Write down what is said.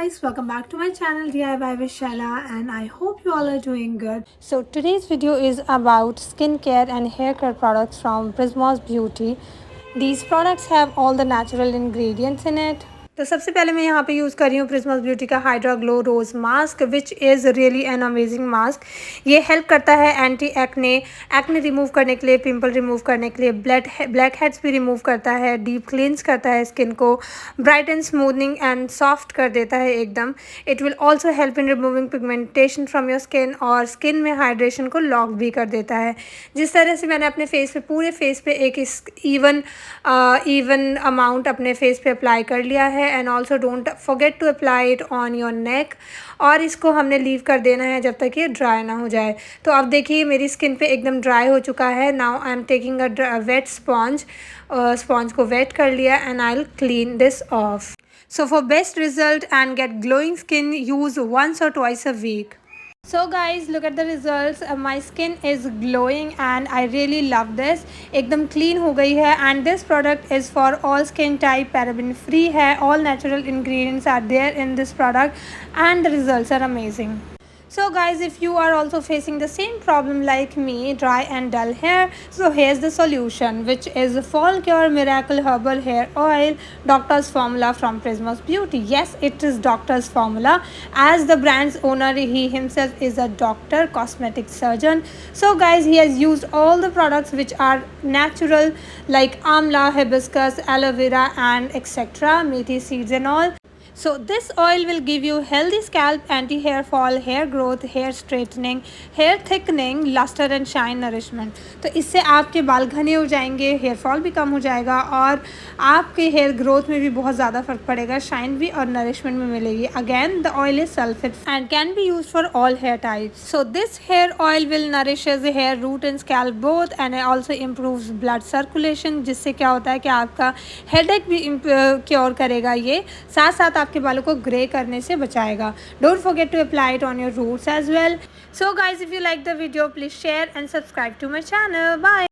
guys, welcome back to my channel DIY with Shaila, and I hope you all are doing good. So today's video is about skincare and hair care products from Prismos Beauty. These products have all the natural ingredients in it. तो सबसे पहले मैं यहाँ पे use कर रही हूँ प्रिज्मस ब्यूटी का hydra glow rose mask which is really an amazing mask. ये हेल्प करता है एंटी एक्ने रिमूव करने के लिए, पिंपल रिमूव करने के लिए, ब्लैक हेड्स भी रिमूव करता है, डीप क्लींस करता है स्किन को, bright and smoothening and soft कर देता है एकदम। It will also help in removing pigmentation from your skin और स्किन में हाइड्रेशन को लॉक भी कर देता है। जिस तरह से मैंने अपने फेस पे पूरे फेस पे एक इवन अमाउंट अपने फेस पे अप्लाई कर लिया है। And also don't forget to apply it on your neck, और इसको हमने लीव कर देना है जब तक ये ड्राई ना हो जाए। तो अब देखिए मेरी स्किन पे एकदम ड्राई हो चुका है। Now I am taking a wet sponge को वेट कर लिया and I will clean this off. So for best result and get glowing skin, use once or twice a week. So guys, look at the results. My skin is glowing and I really love this. एकदम clean हो गई है and this product is for all skin type, paraben free है, all natural ingredients are there in this product and the results are amazing. So guys, if you are also facing the same problem like me, dry and dull hair, so here's the solution, which is Fallcure Miracle Herbal Hair Oil, Doctor's Formula from Prismos Beauty. Yes, it is Doctor's Formula, as the brand's owner, he himself is a doctor, cosmetic surgeon. So guys, he has used all the products which are natural like amla, hibiscus, aloe vera and etc. methi seeds and all. So this oil will give you healthy scalp, anti-hair fall, hair growth, hair straightening, hair thickening, luster and shine nourishment. तो इससे आपके बाल घने हो जाएंगे, hair fall भी कम हो जाएगा और आपके हेयर ग्रोथ में भी बहुत ज़्यादा फर्क पड़ेगा, शाइन भी और नरिशमेंट भी मिलेगी। Again the oil is sulphate and can be use for all hair types. So this hair oil will nourishes hair root and scalp both and also improves blood circulation, जिससे क्या होता है कि आपका हेडेक भी cure करेगा। ये साथ साथ आपके बालों को ग्रे करने से बचाएगा। Don't forget to apply it on your roots as well. So guys, if you like the video, please share and subscribe to my channel. Bye.